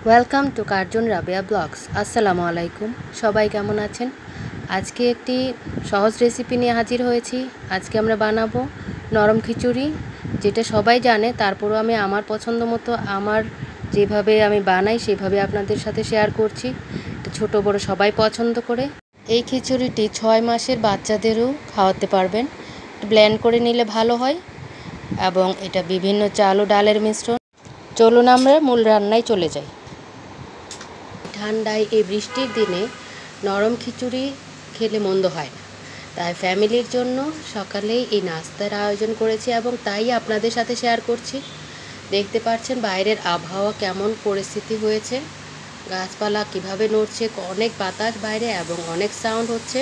Welcome to Karjon Rabeya blogs. আসসালামু আলাইকুম, সবাই কেমন আছেন? আজকে একটি সহজ রেসিপি নিয়ে হাজির হয়েছি। আজকে আমরা বানাবো নরম খিচুড়ি, যেটা সবাই জানে, তারপরও আমি আমার পছন্দ মতো আমার যেভাবে আমি বানাই সেভাবে আপনাদের সাথে শেয়ার করছি। ছোট বড় সবাই পছন্দ করে। এই খিচুড়িটি 6 মাসের বাচ্চাদেরও খাওয়াতে পারবেন। ব্লেন্ড করে নিলে ভালো হয় এবং এটা বিভিন্ন চাল ও ডালের মিশ্রণ। চলুন আমরা মূল রান্নায় চলে যাই। ঠান্ডায় এই বৃষ্টির দিনে নরম খিচুড়ি খেলে মন্দ হয় না, তাই ফ্যামিলির জন্য সকালেই এই নাস্তার আয়োজন করেছি এবং তাই আপনাদের সাথে শেয়ার করছি। দেখতে পাচ্ছেন বাইরের আবহাওয়া কেমন পরিস্থিতি হয়েছে, গাছপালা কিভাবে নড়ছে, অনেক বাতাস বাইরে এবং অনেক সাউন্ড হচ্ছে।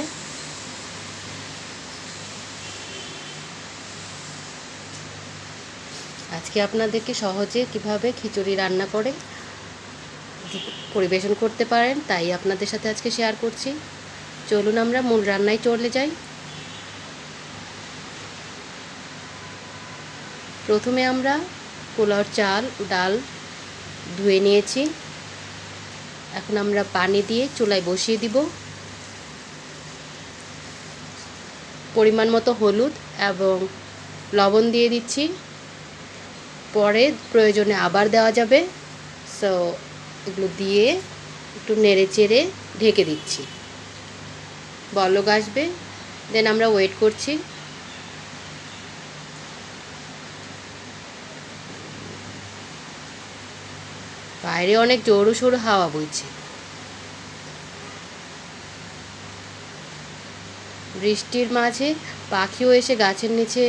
আজকে আপনাদেরকে সহজে কিভাবে খিচুড়ি রান্না করে পরিবেশন করতে পারেন তাই আপনাদের সাথে আজকে শেয়ার করছি। চলুন আমরা মূল রান্নায় চলে যাই। প্রথমে আমরা পোলাওর চাল ডাল ধুয়ে নিয়েছি। এখন আমরা পানি দিয়ে চুলায় বসিয়ে দিব। পরিমাণ মতো হলুদ এবং লবণ দিয়ে দিচ্ছি, পরে প্রয়োজনে আবার দেওয়া যাবে। সো এগুলো দিয়ে একটু নেড়ে চেড়ে ঢেকে দিচ্ছি, বলক আসবে, দেন আমরা ওয়েট করছি। বাইরে অনেক জোরো সোরো হাওয়া বইছে। বৃষ্টির মাঝে পাখিও এসে গাছের নিচে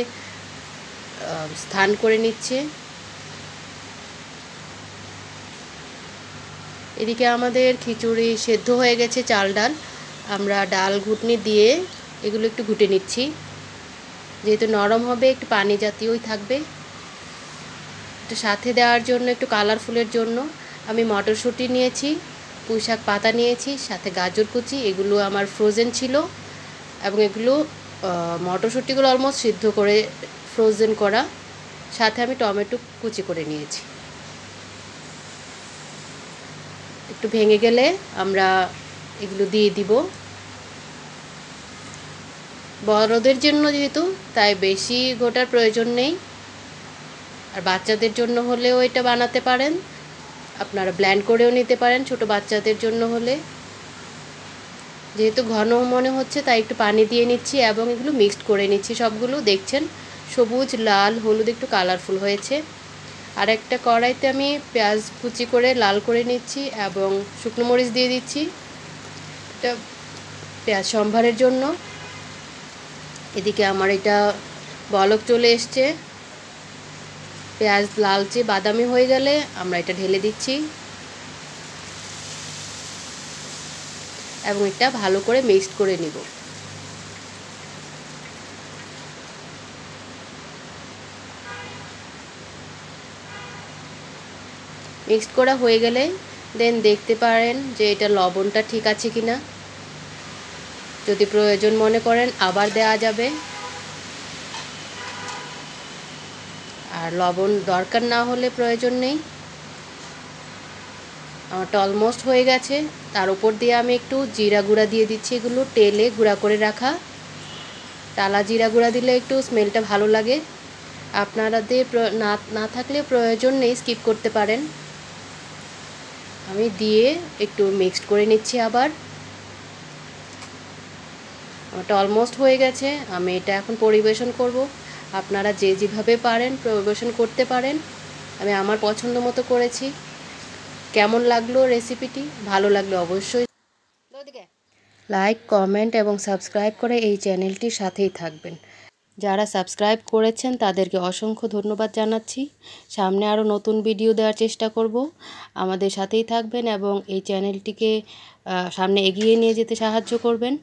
স্থান করে নিচ্ছে। এদিকে আমাদের খিচুড়ি সেদ্ধ হয়ে গেছে, চাল ডাল। আমরা ডাল ঘুটনি দিয়ে এগুলো একটু ঘুটে নিচ্ছি, যেহেতু নরম হবে একটু পানি জাতীয়ই থাকবে। একটু সাথে দেওয়ার জন্য একটু কালারফুলের জন্য আমি মটরশুঁটি নিয়েছি, পুঁইশাক পাতা নিয়েছি, সাথে গাজর কুচি। এগুলো আমার ফ্রোজেন ছিল এবং এগুলো মটরশুঁটিগুলো অলমোস্ট সিদ্ধ করে ফ্রোজেন করা। সাথে আমি টমেটো কুচি করে নিয়েছি। একটু ভেঙে গেলে আমরা এগুলো দিয়ে দিব। বড়দের জন্য যেহেতু, তাই বেশি ঘোটার প্রয়োজন নেই। আর বাচ্চাদের জন্য হলেও এটা বানাতে পারেন, আপনারা ব্লেন্ড করেও নিতে পারেন ছোট বাচ্চাদের জন্য হলে। যেহেতু ঘন মনে হচ্ছে তাই একটু পানি দিয়ে নিচ্ছি এবং এগুলো মিক্সড করে নিচ্ছি সবগুলো। দেখছেন সবুজ লাল হলুদ একটু কালারফুল হয়েছে। আর একটা কড়াইতে আমি পেঁয়াজ কুচি করে লাল করে নিচ্ছি এবং শুকনো মরিচ দিয়ে দিচ্ছি, এটা পেঁয়াজ সম্ভারের জন্য। এদিকে আমার এটা বলক চলে এসছে, পেঁয়াজ লালচে বাদামি হয়ে গেলে আমরা এটা ঢেলে দিচ্ছি এবং এটা ভালো করে মিক্সড করে নিব। মিক্সড করা হয়ে গেলে দেন দেখতে পারেন যে এটা লবণটা ঠিক আছে কিনা। যদি প্রয়োজন মনে করেন আবার দেওয়া যাবে, আর লবণ দরকার না হলে প্রয়োজন নেই। আমারটা অলমোস্ট হয়ে গেছে। তার উপর দিয়ে আমি একটু জিরা গুঁড়া দিয়ে দিচ্ছি, এগুলো তেলে গুঁড়া করে রাখা। টালা জিরা গুঁড়া দিলে একটু স্মেলটা ভালো লাগে। আপনারা দিয়ে না থাকলে প্রয়োজন নেই, স্কিপ করতে পারেন। আমি দিয়ে একটু মিক্সড করে নিচ্ছি আবার। আমারটা অলমোস্ট হয়ে গেছে, আমি এটা এখন পরিবেশন করব। আপনারা যে যেভাবে পারেন পরিবেশন করতে পারেন। আমি আমার পছন্দ মতো করেছি। কেমন লাগলো রেসিপিটি? ভালো লাগলে অবশ্যই লাইক কমেন্ট এবং সাবস্ক্রাইব করে এই চ্যানেলটির সাথেই থাকবেন। যারা সাবস্ক্রাইব করেছেন তাদেরকে অসংখ্য ধন্যবাদ জানাচ্ছি। সামনে আরও নতুন ভিডিও দেওয়ার চেষ্টা করব। আমাদের সাথেই থাকবেন এবং এই চ্যানেলটিকে সামনে এগিয়ে নিয়ে যেতে সাহায্য করবেন।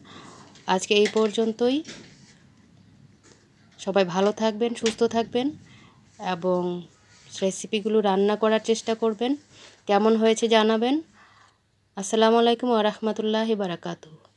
আজকে এই পর্যন্তই। সবাই ভালো থাকবেন, সুস্থ থাকবেন এবং রেসিপিগুলো রান্না করার চেষ্টা করবেন। কেমন হয়েছে জানাবেন। আসসালামু আলাইকুম ওয়া রাহমাতুল্লাহি ওয়া বারাকাতুহু।